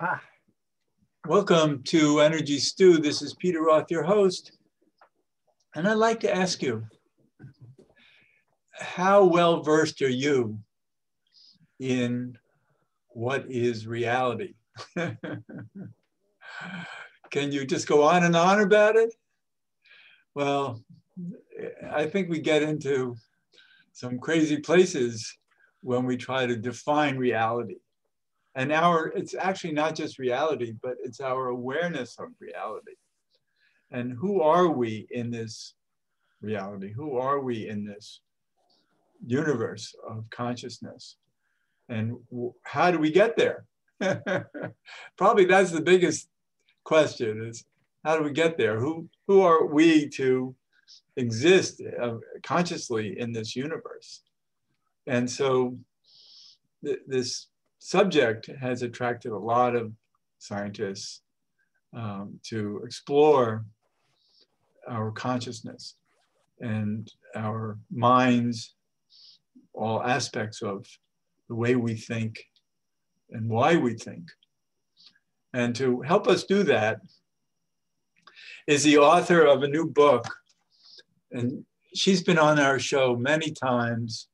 Ah, Welcome to Energy Stew. This is Peter Roth, your host. And I'd like to ask you, how well versed are you in what is reality? Can you just go on and on about it? Well, I think we get into some crazy places when we try to define reality. And it's actually not just reality, but it's our awareness of reality. And who are we in this reality? Who are we in this universe of consciousness? And how do we get there? Probably that's the biggest question, is how do we get there? Who are we to exist consciously in this universe? And so this subject has attracted a lot of scientists to explore our consciousness and our minds, all aspects of the way we think and why we think. And to help us do that is the author of a new book. And she's been on our show many times,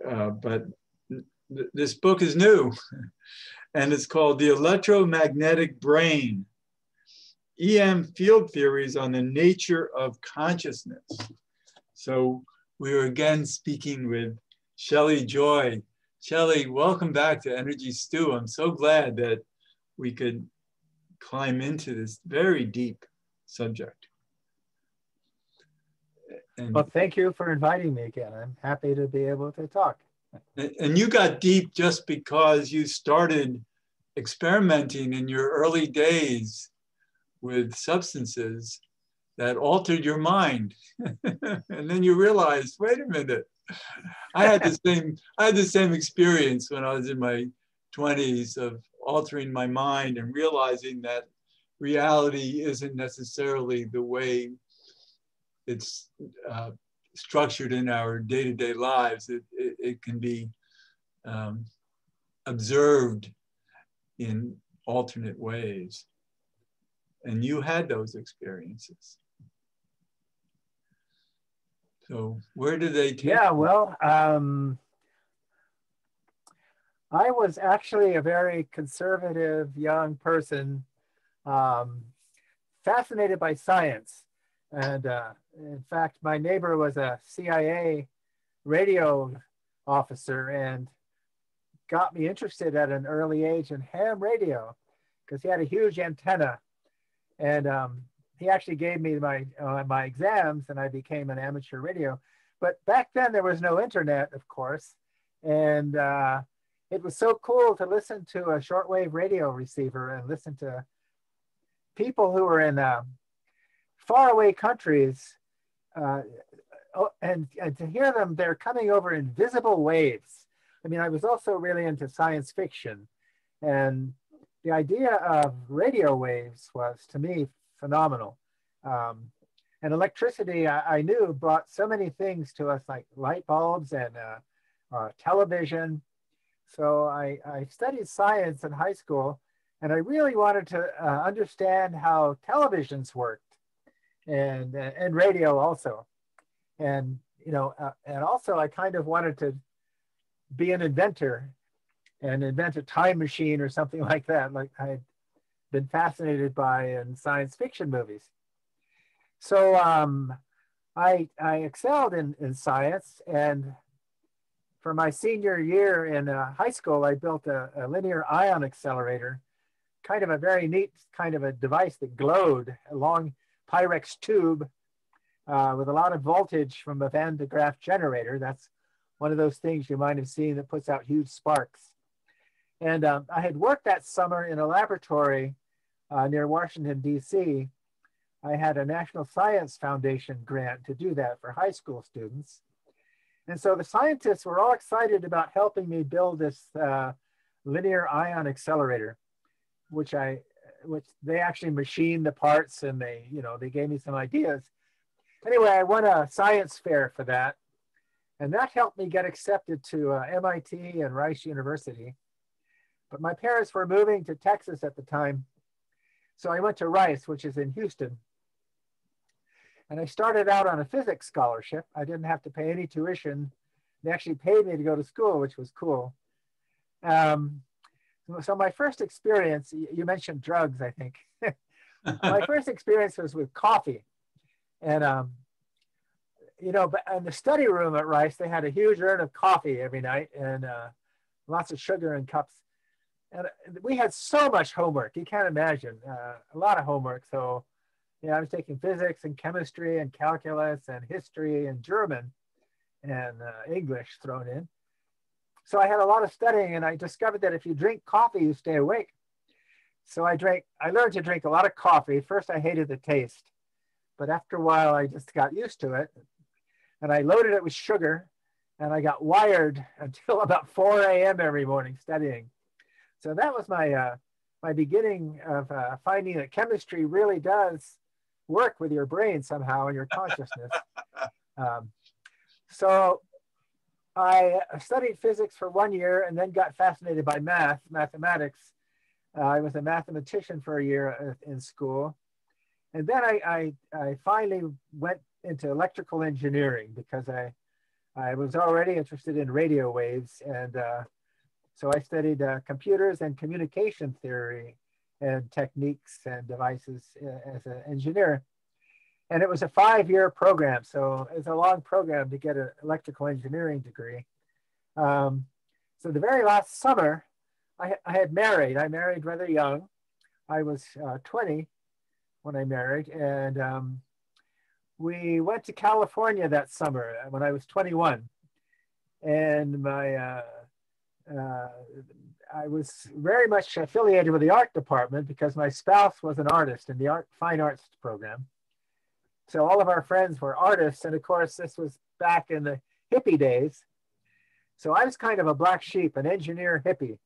but this book is new. And it's called The Electromagnetic Brain, EM Field Theories on the Nature of Consciousness. So we are again speaking with Shelli Joye. Shelli, welcome back to Energy Stew. I'm so glad that we could climb into this very deep subject. well, thank you for inviting me again. I'm happy to be able to talk. And you got deep just because you started experimenting in your early days with substances that altered your mind. And then you realized, wait a minute, I had the same experience when I was in my 20s of altering my mind and realizing that reality isn't necessarily the way it's structured in our day-to-day lives. It can be observed in alternate ways. And you had those experiences. So where did they take you? Yeah, well, I was actually a very conservative young person, fascinated by science. And in fact, my neighbor was a CIA radio officer and got me interested at an early age in ham radio because he had a huge antenna. And he actually gave me my exams and I became an amateur radio. But back then there was no internet, of course. And it was so cool to listen to a shortwave radio receiver and listen to people who were in faraway countries and to hear them, they're coming over invisible waves. I mean, I was also really into science fiction, and the idea of radio waves was, to me, phenomenal. And electricity, I knew, brought so many things to us, like light bulbs and television. So I studied science in high school, and I really wanted to understand how televisions worked, and radio also. And, you know, and also I kind of wanted to be an inventor and invent a time machine or something like that, like I had been fascinated by in science fiction movies. So I excelled in science, and for my senior year in high school, I built a linear ion accelerator, kind of a very neat kind of a device that glowed, a long Pyrex tube with a lot of voltage from a Van de Graaff generator. That's one of those things you might have seen that puts out huge sparks. And I had worked that summer in a laboratory near Washington, D.C. I had a National Science Foundation grant to do that for high school students. And so the scientists were all excited about helping me build this linear ion accelerator, which they actually machined the parts, and they gave me some ideas. Anyway, I won a science fair for that. And that helped me get accepted to MIT and Rice University. But my parents were moving to Texas at the time. So I went to Rice, which is in Houston. And I started out on a physics scholarship. I didn't have to pay any tuition. They actually paid me to go to school, which was cool. So my first experience, you mentioned drugs, I think. My first experience was with coffee. And, you know, but in the study room at Rice, they had a huge urn of coffee every night and lots of sugar in cups. And we had so much homework. You can't imagine, a lot of homework. So, yeah, I was taking physics and chemistry and calculus and history and German and English thrown in. So I had a lot of studying, and I discovered that if you drink coffee, you stay awake. So I learned to drink a lot of coffee. First, I hated the taste, but after a while, I just got used to it. And I loaded it with sugar, and I got wired until about 4 a.m. every morning studying. So that was my my beginning of finding that chemistry really does work with your brain somehow and your consciousness. So I studied physics for 1 year and then got fascinated by mathematics. I was a mathematician for a year in school. And then I finally went into electrical engineering because I was already interested in radio waves. And so I studied computers and communication theory and techniques and devices as an engineer. And it was a 5-year program. So it's a long program to get an electrical engineering degree. So the very last summer, I had married. I married rather young. I was 20 when I married. And we went to California that summer when I was 21. And I was very much affiliated with the art department because my spouse was an artist in the fine arts program. So all of our friends were artists. And of course, this was back in the hippie days. So I was kind of a black sheep, an engineer hippie.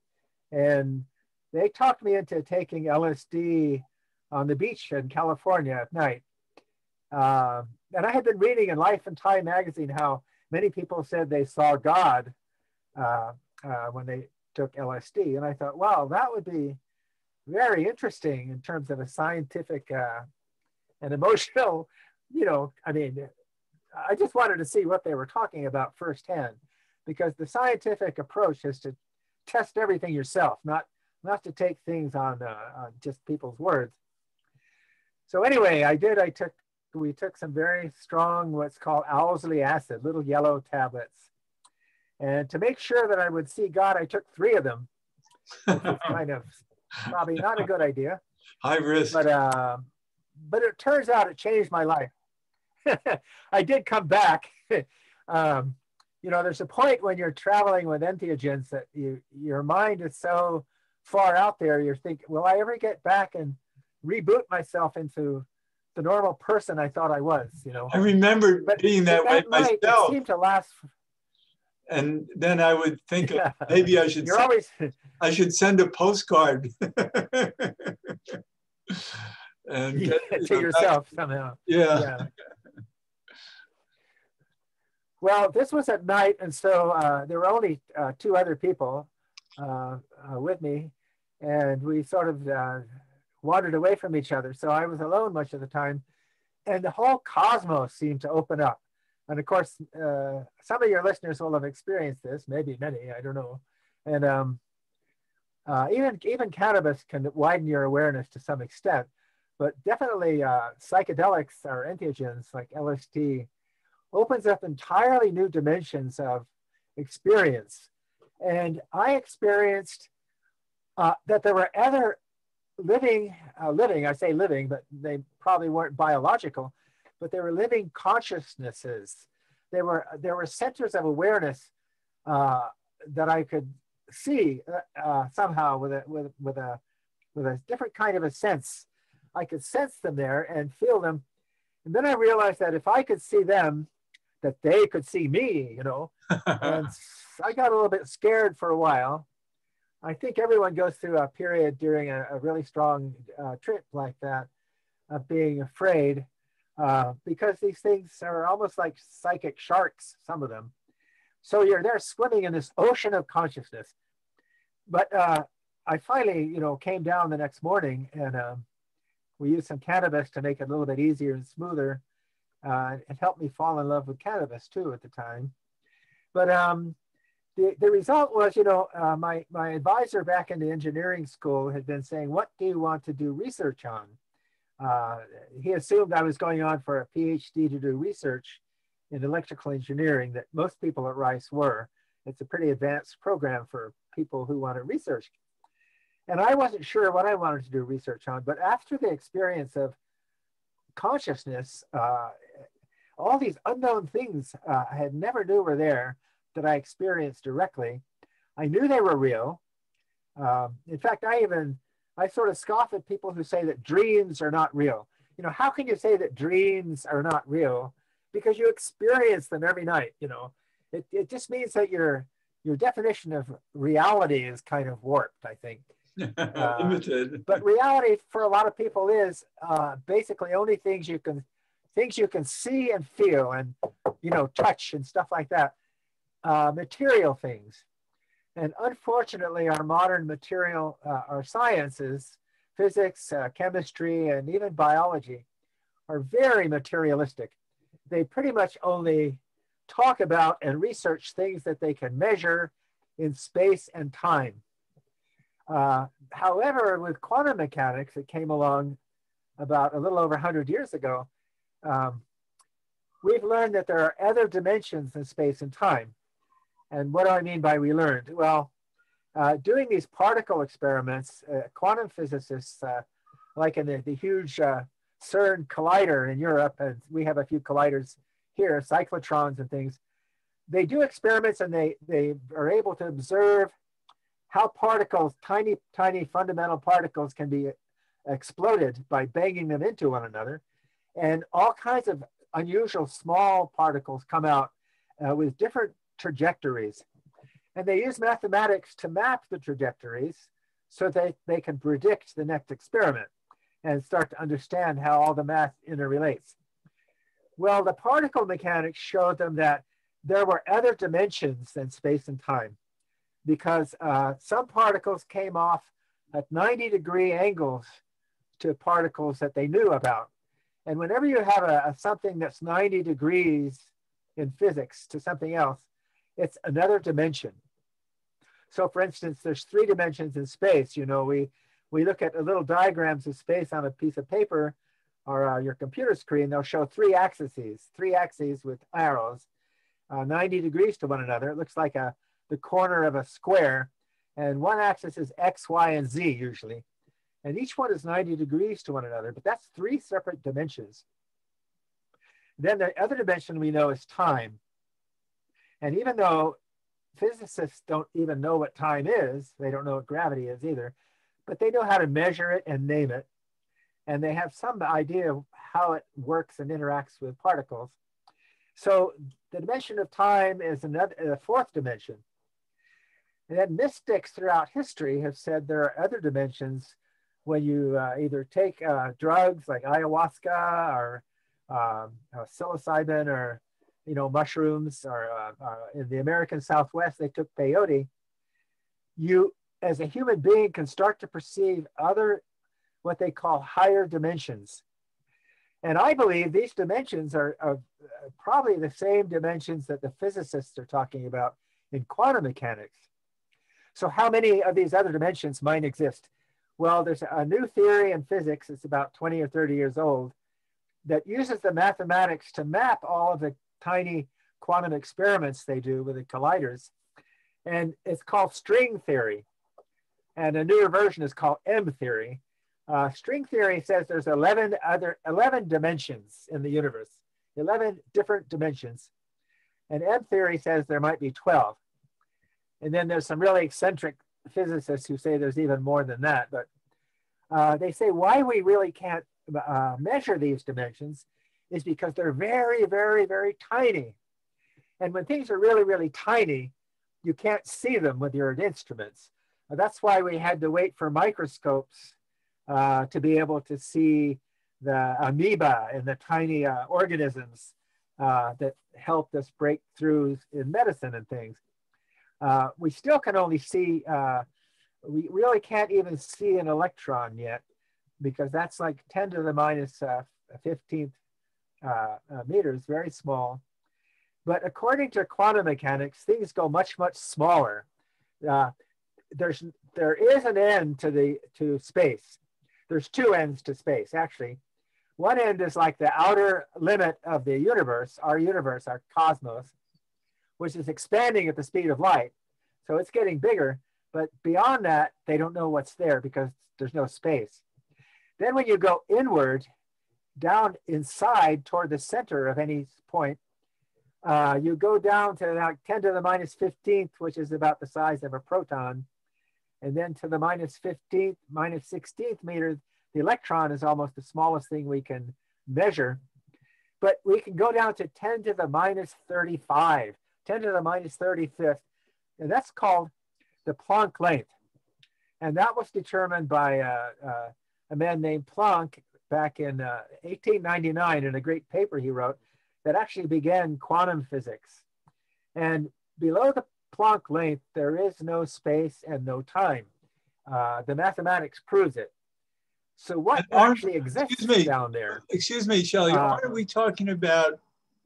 And they talked me into taking LSD on the beach in California at night. And I had been reading in Life and Time magazine how many people said they saw God when they took LSD. And I thought, wow, that would be very interesting in terms of a scientific and emotional, you know, I mean, I just wanted to see what they were talking about firsthand, because the scientific approach is to test everything yourself, not to take things on just people's words. So anyway, we took some very strong, what's called Owsley acid, little yellow tablets. And to make sure that I would see God, I took 3 of them, which was kind of probably not a good idea. High risk. But it turns out it changed my life. I did come back. You know, there's a point when you're traveling with entheogens that your mind is so far out there, you're thinking, will I ever get back and reboot myself into the normal person I thought I was, you know? I remember being that way myself. It seemed to last. And then I would think maybe I should I should send a postcard and get, to yourself somehow. Yeah. Well, this was at night, and so there were only 2 other people with me, and we sort of wandered away from each other. So I was alone much of the time, and the whole cosmos seemed to open up. And of course, some of your listeners will have experienced this, maybe many, I don't know. And even cannabis can widen your awareness to some extent, but definitely psychedelics or entheogens like LSD opens up entirely new dimensions of experience. And I experienced that there were other living, I say living, but they probably weren't biological, but they were living consciousnesses. There were centers of awareness that I could see somehow with a different kind of a sense. I could sense them there and feel them. And then I realized that if I could see them, that they could see me, you know. And I got a little bit scared for a while. I think everyone goes through a period during a really strong trip like that of being afraid because these things are almost like psychic sharks, some of them. So you're there swimming in this ocean of consciousness. But I finally, came down the next morning, and we used some cannabis to make it a little bit easier and smoother. It helped me fall in love with cannabis too at the time. But the result was, my advisor back in the engineering school had been saying, what do you want to do research on? He assumed I was going on for a PhD to do research in electrical engineering, that most people at Rice were. It's a pretty advanced program for people who want to research. And I wasn't sure what I wanted to do research on, but after the experience of consciousness, all these unknown things I had never knew were there that I experienced directly. I knew they were real. In fact, I sort of scoff at people who say that dreams are not real. How can you say that dreams are not real? Because you experience them every night. It just means that your definition of reality is kind of warped, I think. Limited. But reality for a lot of people is basically only things you can see and feel and touch and stuff like that, material things. And unfortunately, our modern material, our sciences, physics, chemistry, and even biology are very materialistic. They pretty much only talk about and research things that they can measure in space and time. However, with quantum mechanics, it came along about a little over 100 years ago. We've learned that there are other dimensions in space and time. And what do I mean by we learned? Well, doing these particle experiments, quantum physicists, like in the huge CERN collider in Europe, and we have a few colliders here, cyclotrons and things, they do experiments and they are able to observe how particles, tiny fundamental particles, can be exploded by banging them into one another. And all kinds of unusual small particles come out with different trajectories. And they use mathematics to map the trajectories so that they can predict the next experiment and start to understand how all the math interrelates. Well, the particle mechanics showed them that there were other dimensions than space and time, because some particles came off at 90-degree angles to particles that they knew about. And whenever you have something that's 90 degrees in physics to something else, it's another dimension. So for instance, there's 3 dimensions in space. We look at little diagrams of space on a piece of paper or your computer screen. They'll show 3 axes with arrows, 90 degrees to one another. It looks like the corner of a square. And one axis is X, Y, and Z usually. And each one is 90 degrees to one another, but that's 3 separate dimensions. Then the other dimension we know is time. And even though physicists don't even know what time is, they don't know what gravity is either, but they know how to measure it and name it. And they have some idea of how it works and interacts with particles. So the dimension of time is a 4th dimension. And then mystics throughout history have said there are other dimensions when you either take drugs like ayahuasca or psilocybin or mushrooms, or in the American Southwest they took peyote. You, as a human being, can start to perceive other, what they call higher dimensions. And I believe these dimensions are probably the same dimensions that the physicists are talking about in quantum mechanics. So how many of these other dimensions might exist? Well, there's a new theory in physics, it's about 20 or 30 years old, that uses the mathematics to map all of the tiny quantum experiments they do with the colliders. And it's called string theory. And a newer version is called M theory. String theory says there's 11 dimensions in the universe, 11 different dimensions. And M theory says there might be 12. And then there's some really eccentric physicists who say there's even more than that. But they say why we really can't measure these dimensions is because they're very, very, very tiny. And when things are really, really tiny, you can't see them with your instruments. That's why we had to wait for microscopes to be able to see the amoeba and the tiny organisms that helped us break through in medicine and things. We still can only see we really can't even see an electron yet, because that's like 10 to the minus 15th meters, very small. But according to quantum mechanics, things go much, much smaller. Uh, there is an end to space. There's two ends to space, actually. One end is like the outer limit of the universe, our cosmos, which is expanding at the speed of light. So it's getting bigger, but beyond that, they don't know what's there because there's no space. Then when you go inward, down inside toward the center of any point, you go down to like 10 to the minus 15th, which is about the size of a proton. And then to the minus 15th, minus 16th meter, the electron is almost the smallest thing we can measure. But we can go down to 10 to the minus 35, 10 to the minus 35th. And that's called the Planck length. And that was determined by a man named Planck back in 1899 in a great paper he wrote that actually began quantum physics. And below the Planck length, there is no space and no time. The mathematics proves it. So what actually exists down there? Excuse me, Shelli, aren't we talking about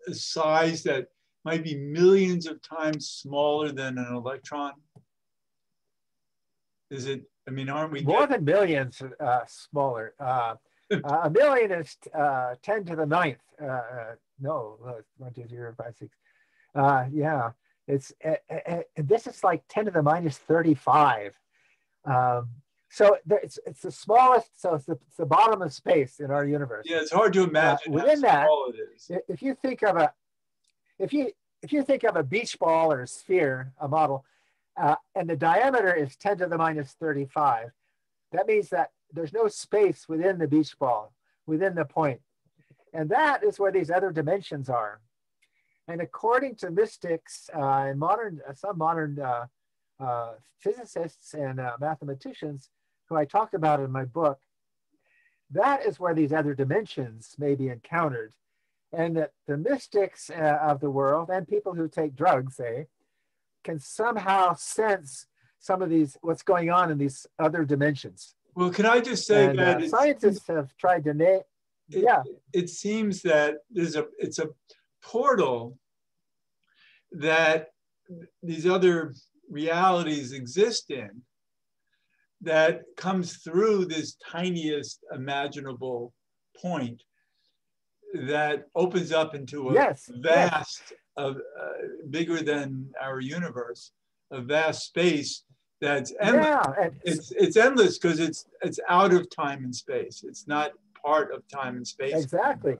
a size that might be millions of times smaller than an electron? Is it, I mean, aren't we more than millions smaller? A million is 10 to the ninth. No, 1, 2, 3, 4, 5, 6. Yeah, it's this is like 10 to the minus 35. So it's the smallest. So it's the bottom of space in our universe. Yeah, it's hard to imagine within how small that, it is. If you think of a beach ball or a sphere, a model, and the diameter is 10 to the minus 35, that means that there's no space within the beach ball, within the point. And that is where these other dimensions are. And according to mystics and some modern physicists and mathematicians who I talk about in my book, that is where these other dimensions may be encountered. And that the mystics of the world and people who take drugs, say, can somehow sense some of these, what's going on in these other dimensions. Well, can I just say that scientists have tried to it seems that it's a portal that these other realities exist in that comes through this tiniest imaginable point that opens up into a vast, bigger than our universe, a vast space that's endless. Yeah, it's endless because it's out of time and space. It's not part of time and space. Exactly.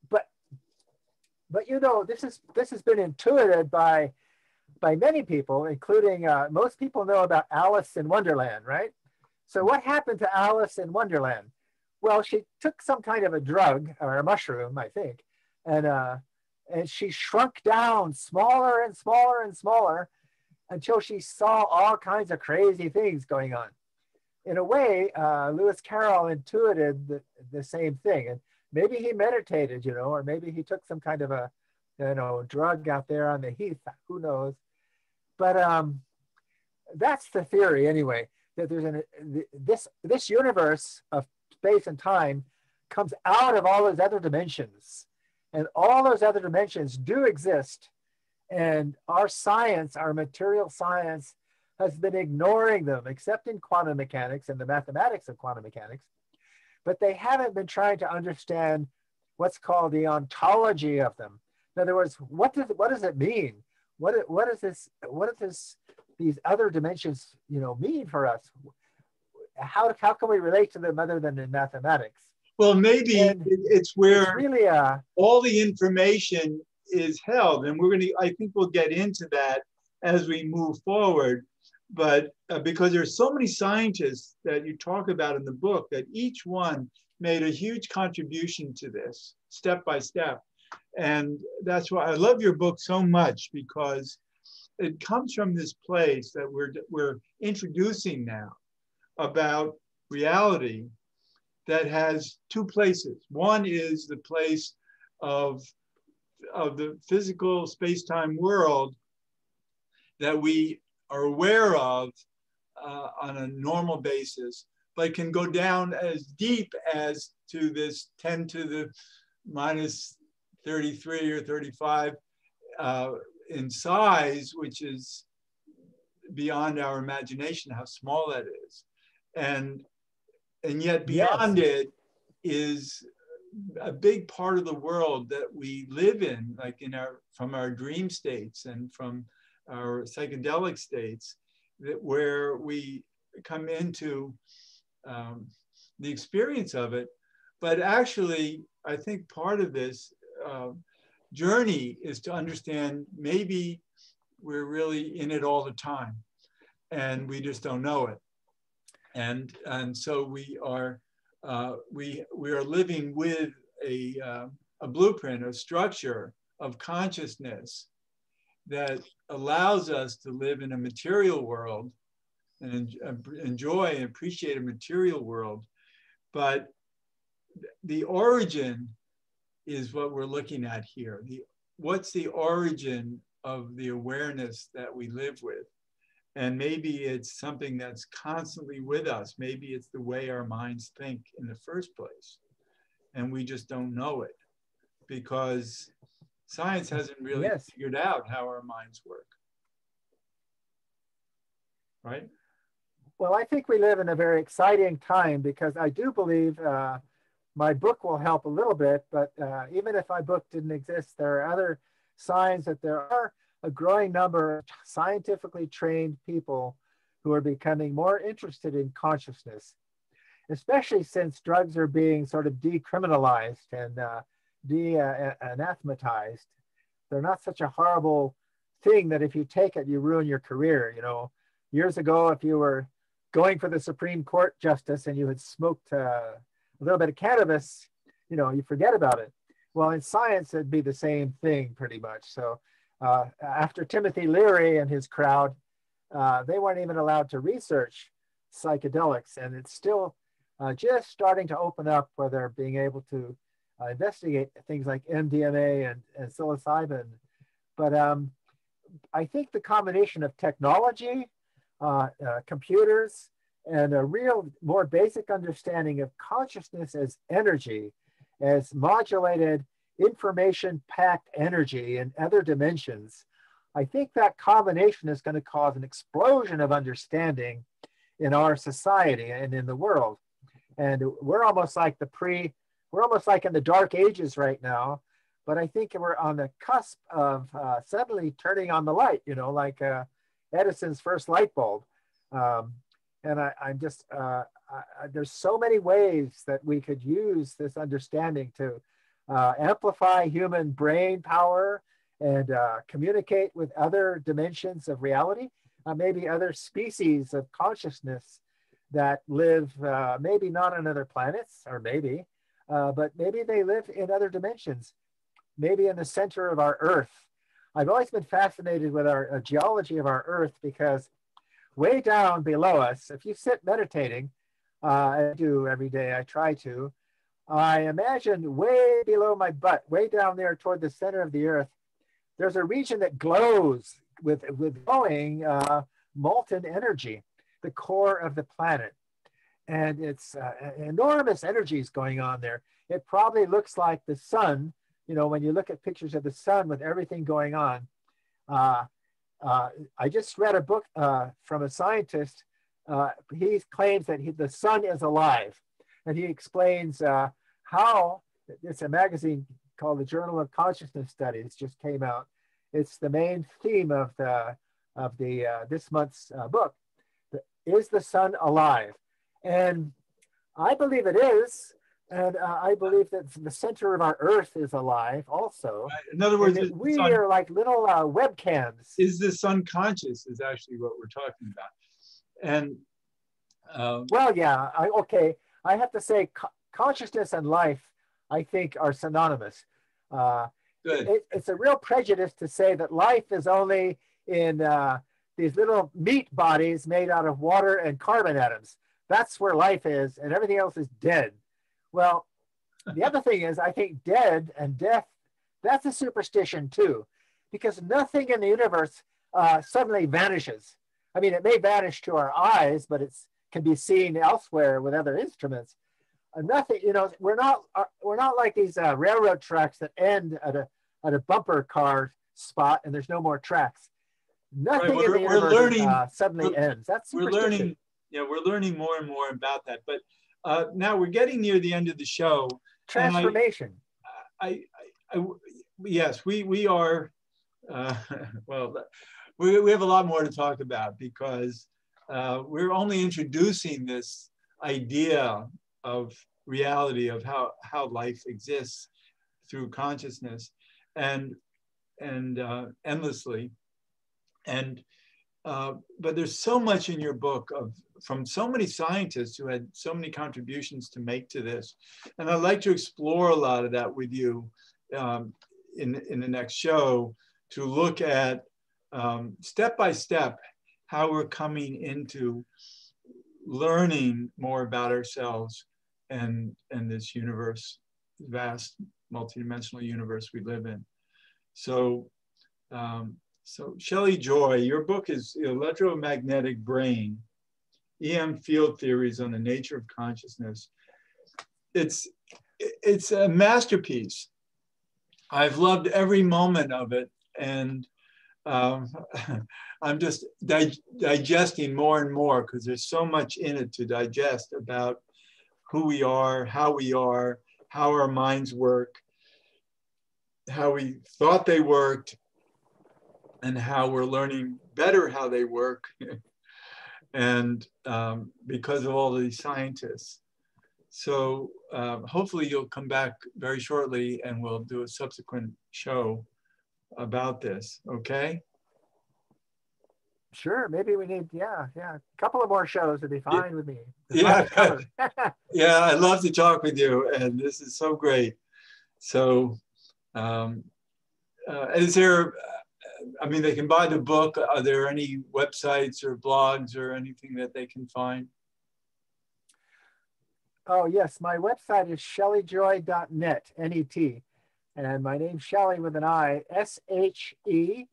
But you know, this has been intuited by many people, including most people know about Alice in Wonderland, right? So what happened to Alice in Wonderland? Well, she took some kind of a drug or a mushroom, I think, and she shrunk down smaller and smaller and smaller until she saw all kinds of crazy things going on. In a way, Lewis Carroll intuited the same thing. And maybe he meditated, you know, or maybe he took some kind of a, you know, drug out there on the heath, who knows. But that's the theory anyway, that there's this universe of space and time comes out of all those other dimensions. And all those other dimensions do exist. And our science, our material science, has been ignoring them, except in quantum mechanics and the mathematics of quantum mechanics. But they haven't been trying to understand what's called the ontology of them. In other words, what does it mean? What does these other dimensions, you know, mean for us? How can we relate to them other than in mathematics? Well, maybe it's where it's really all the information is held, and I think we'll get into that as we move forward. But because there's so many scientists that you talk about in the book, that each one made a huge contribution to this step by step. And that's why I love your book so much, because it comes from this place that we're introducing now about reality that has two places. One is the place of the physical space-time world that we are aware of on a normal basis, but can go down as deep as to this 10 to the minus 33 or 35 in size, which is beyond our imagination how small that is. And yet beyond it is a big part of the world that we live in, like from our dream states and from our psychedelic states, where we come into the experience of it. But actually, I think part of this journey is to understand maybe we're really in it all the time and we just don't know it. And so we are living with a blueprint, a structure of consciousness that allows us to live in a material world and enjoy and appreciate a material world. But the origin is what we're looking at here. What's the origin of the awareness that we live with? And maybe it's something that's constantly with us. Maybe it's the way our minds think in the first place. And we just don't know it because science hasn't really figured out how our minds work. Right? Well, I think we live in a very exciting time because I do believe my book will help a little bit, but even if my book didn't exist, there are other signs that there are a growing number of scientifically trained people who are becoming more interested in consciousness, especially since drugs are being sort of decriminalized and anathematized. They're not such a horrible thing that if you take it, you ruin your career. You know, years ago, if you were going for the Supreme Court justice and you had smoked a little bit of cannabis, you know, you forget about it. Well, in science, it'd be the same thing pretty much. So after Timothy Leary and his crowd, they weren't even allowed to research psychedelics. And it's still just starting to open up where they're being able to investigate things like MDMA and psilocybin. But I think the combination of technology, computers, and a real more basic understanding of consciousness as energy, as modulated information-packed energy in other dimensions, I think that combination is going to cause an explosion of understanding in our society and in the world. And we're almost like we're almost like in the dark ages right now, but I think we're on the cusp of suddenly turning on the light, you know, like Edison's first light bulb. And I'm just, there's so many ways that we could use this understanding to amplify human brain power and communicate with other dimensions of reality, maybe other species of consciousness that live maybe not on other planets, or maybe, but maybe they live in other dimensions, maybe in the center of our Earth. I've always been fascinated with our geology of our Earth because way down below us, if you sit meditating, I do every day, I try to, I imagine way below my butt, way down there toward the center of the Earth, there's a region that glows with glowing molten energy, the core of the planet. And it's enormous energies going on there. It probably looks like the sun, you know, when you look at pictures of the sun with everything going on. I just read a book from a scientist. He claims that the sun is alive. And he explains how, it's a magazine called the Journal of Consciousness Studies, just came out. It's the main theme of this month's book. Is the sun alive? And I believe it is. And I believe that the center of our Earth is alive also. In other words, we are like little webcams. Is the sun conscious is actually what we're talking about. And well, yeah, okay. I have to say consciousness and life, I think, are synonymous. It's a real prejudice to say that life is only in these little meat bodies made out of water and carbon atoms. That's where life is, and everything else is dead. Well, the other thing is, I think dead and death, that's a superstition too, because nothing in the universe suddenly vanishes. I mean, it may vanish to our eyes, but it's can be seen elsewhere with other instruments. Nothing, you know, we're not like these railroad tracks that end at a bumper car spot and there's no more tracks. Nothing in the universe suddenly ends. That's superstition. We're learning, yeah, we're learning more and more about that. But now we're getting near the end of the show. Transformation. Yes, we are. Well, we have a lot more to talk about because we're only introducing this idea of reality of how life exists through consciousness and endlessly. And but there's so much in your book from so many scientists who had so many contributions to make to this, and I'd like to explore a lot of that with you in the next show, to look at step by step how we're coming into learning more about ourselves and this universe, vast multidimensional universe we live in. So, so Shelli Joye, your book is Electromagnetic Brain, EM Field Theories on the Nature of Consciousness. It's a masterpiece. I've loved every moment of it, and I'm just digesting more and more because there's so much in it to digest about who we are, how our minds work, how we thought they worked, and how we're learning better how they work, and because of all these scientists. So hopefully you'll come back very shortly and we'll do a subsequent show about this, okay? Sure, maybe we need, yeah, a couple of more shows would be fine with me. Yeah, yeah, I'd love to talk with you, and this is so great. So is there, I mean, they can buy the book. Are there any websites or blogs or anything that they can find? Oh, yes. My website is shellijoye.net, N-E-T. And my name's Shelli with an I, S-H-E-L-L-I-J-O-Y-E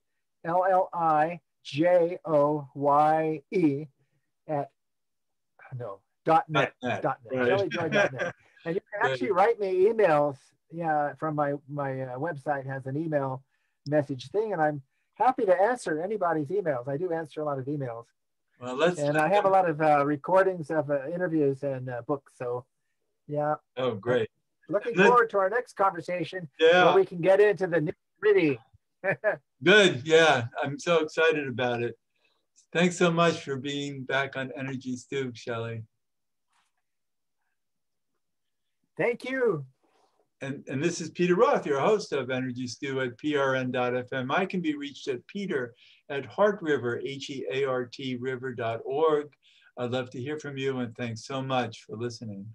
.net. Right. Shellijoye.net. And you can actually write me emails. Yeah, from my website has an email message thing, and I'm happy to answer anybody's emails. I do answer a lot of emails. Well, I have a lot of recordings of interviews and books. So, yeah. Oh, great. Looking forward to our next conversation where we can get into the nitty-gritty. Good. Yeah, I'm so excited about it. Thanks so much for being back on Energy Stew, Shelli. Thank you. And this is Peter Roth, your host of Energy Stew at prn.fm. I can be reached at peter@heartriver, HEART river.org. I'd love to hear from you, and thanks so much for listening.